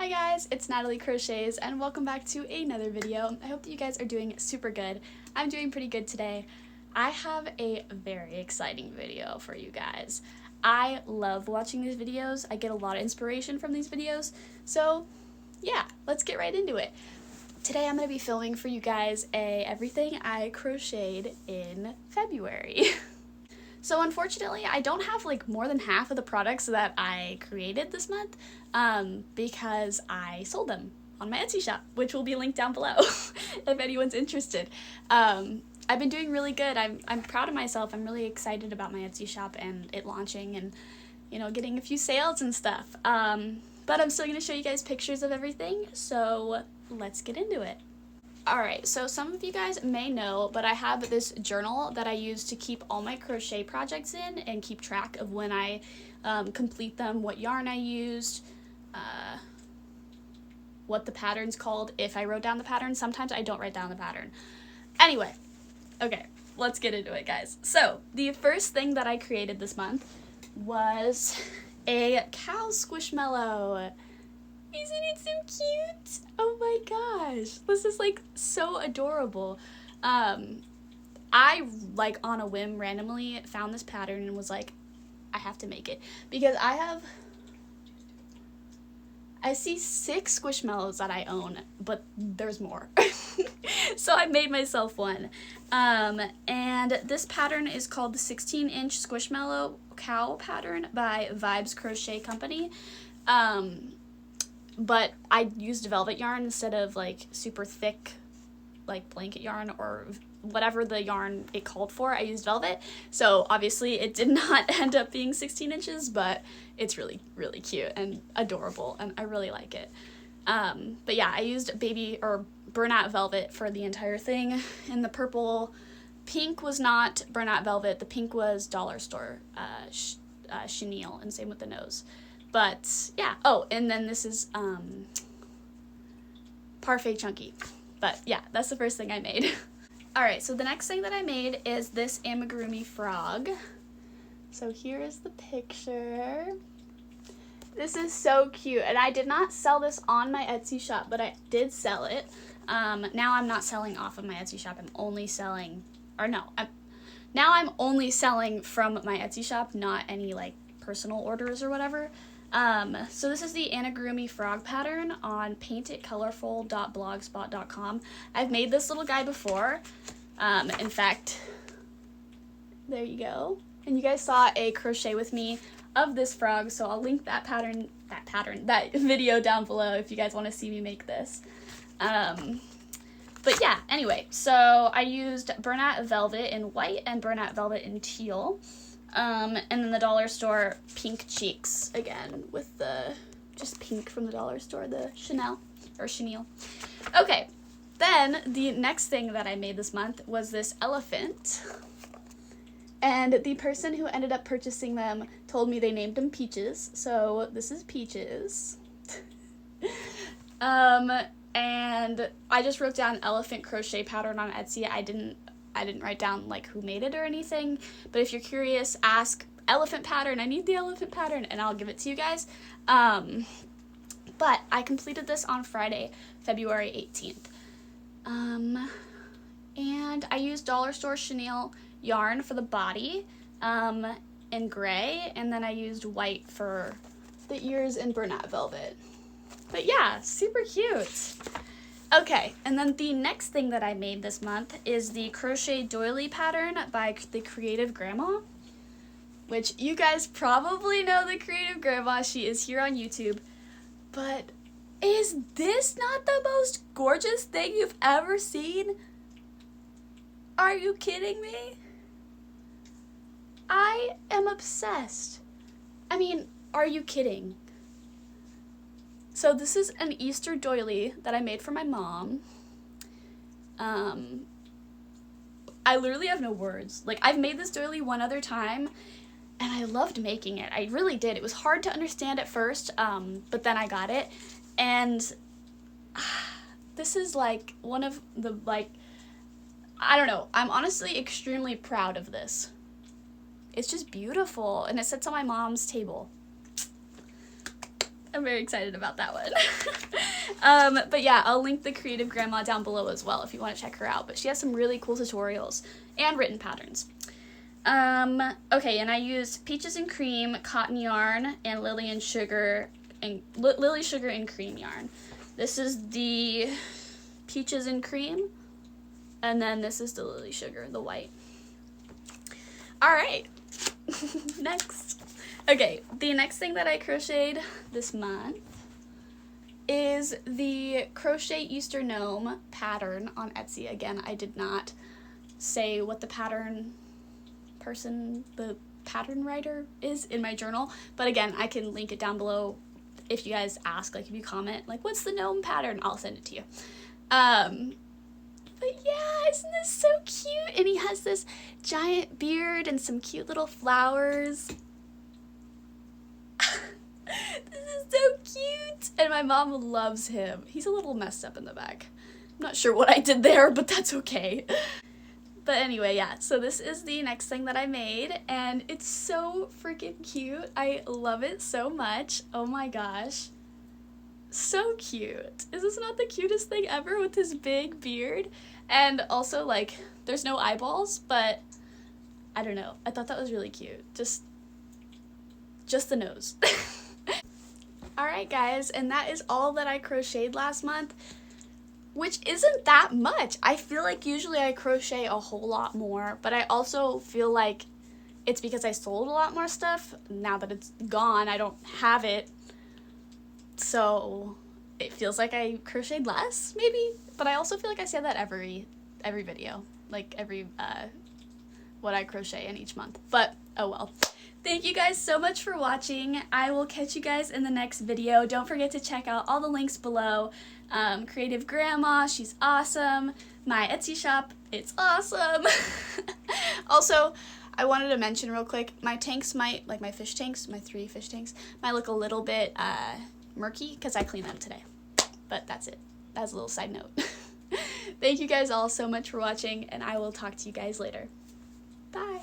Hi guys, it's Natalie Crochets and welcome back to another video. I hope that you guys are doing super good. I'm doing pretty good today. I have a very exciting video for you guys. I love watching these videos. I get a lot of inspiration from these videos. So yeah, let's get right into it. Today I'm going to be filming for you guys everything I crocheted in February. So unfortunately, I don't have like more than half of the products that I created this month because I sold them on my Etsy shop, which will be linked down below if anyone's interested. I've been doing really good. I'm proud of myself. I'm really excited about my Etsy shop and it launching and, you know, getting a few sales and stuff. But I'm still going to show you guys pictures of everything, so let's get into it. Alright, so some of you guys may know, but I have this journal that I use to keep all my crochet projects in and keep track of when I complete them, what yarn I used, what the pattern's called, if I wrote down the pattern. Sometimes I don't write down the pattern. Anyway, okay, let's get into it, guys. So, the first thing that I created this month was a cow squishmallow. Isn't it so cute? Oh my gosh, this is like so adorable. I like on a whim randomly found this pattern and was like, I have to make it because I see 6 squishmallows that I own, but there's more. So I made myself one. And this pattern is called the 16-inch squishmallow cow pattern by Vibes Crochet Company. But I used velvet yarn instead of like super thick like blanket yarn or whatever the yarn it called for. I used velvet, so obviously it did not end up being 16 inches, but it's really, really cute and adorable, and I really like it. But yeah, I used baby or burnout velvet for the entire thing, and the purple, pink was not burnout velvet, the pink was dollar store chenille, and same with the nose. But yeah, oh, and then this is Parfait Chunky. But yeah, that's the first thing I made. Alright, so the next thing that I made is this amigurumi frog. So here is the picture. This is so cute, and I did not sell this on my Etsy shop, but I did sell it. Now I'm not selling off of my Etsy shop, I'm only selling, now I'm only selling from my Etsy shop, not any like personal orders or whatever. So this is the amigurumi frog pattern on paintitcolorful.blogspot.com. I've made this little guy before. In fact, there you go. And you guys saw a crochet with me of this frog, so I'll link that video down below if you guys want to see me make this. But yeah, anyway, so I used burnout velvet in white and burnout velvet in teal. And then the dollar store pink cheeks again with the just pink from the dollar store, the chenille. Okay, then the next thing that I made this month was this elephant, and the person who ended up purchasing them told me they named him Peaches, so this is Peaches. And I just wrote down elephant crochet pattern on Etsy. I didn't write down like who made it or anything, but if you're curious, ask elephant pattern. I need the elephant pattern and I'll give it to you guys. But I completed this on Friday, February 18th. And I used dollar store chenille yarn for the body in gray, and then I used white for the ears in burnout velvet. But yeah, super cute. Okay, and then the next thing that I made this month is the crochet doily pattern by the Creative Grandma, which you guys probably know the Creative Grandma. She is here on YouTube. But is this not the most gorgeous thing you've ever seen? Are you kidding me? I am obsessed. I mean, are you kidding? So this is an Easter doily that I made for my mom. I literally have no words. Like, I've made this doily one other time, and I loved making it. I really did. It was hard to understand at first, but then I got it. And this is, like, one of the, like, I don't know. I'm honestly extremely proud of this. It's just beautiful, and it sits on my mom's table. I'm very excited about that one. But yeah, I'll link the Creative Grandma down below as well if you want to check her out. But she has some really cool tutorials and written patterns. Okay, and I used Peaches and Cream cotton yarn and Lily Sugar and cream yarn. This is the Peaches and Cream, and then this is the Lily Sugar, the white. All right, next. Okay, the next thing that I crocheted this month is the Crochet Easter Gnome pattern on Etsy. Again, I did not say what the pattern writer is in my journal, but again, I can link it down below if you guys ask, like if you comment, like what's the gnome pattern, I'll send it to you. But yeah, isn't this so cute? And he has this giant beard and some cute little flowers. This is so cute, and my mom loves him. He's a little messed up in the back. I'm not sure what I did there, but that's okay. But anyway, yeah, so this is the next thing that I made, and it's so freaking cute. I love it so much. Oh my gosh. So cute. Is this not the cutest thing ever with his big beard? And also, like, there's no eyeballs, but I don't know. I thought that was really cute. Just the nose. Alright guys, and that is all that I crocheted last month, which isn't that much. I feel like usually I crochet a whole lot more, but I also feel like it's because I sold a lot more stuff. Now that it's gone, I don't have it, so it feels like I crocheted less, maybe, but I also feel like I say that every video, like every what I crochet in each month, but oh well. Thank you guys so much for watching. I will catch you guys in the next video. Don't forget to check out all the links below. Creative Grandma, she's awesome. My Etsy shop, it's awesome. Also, I wanted to mention real quick, my tanks might, like my fish tanks, my 3 fish tanks, might look a little bit murky because I cleaned them today. But that's it. That's a little side note. Thank you guys all so much for watching, and I will talk to you guys later. Bye.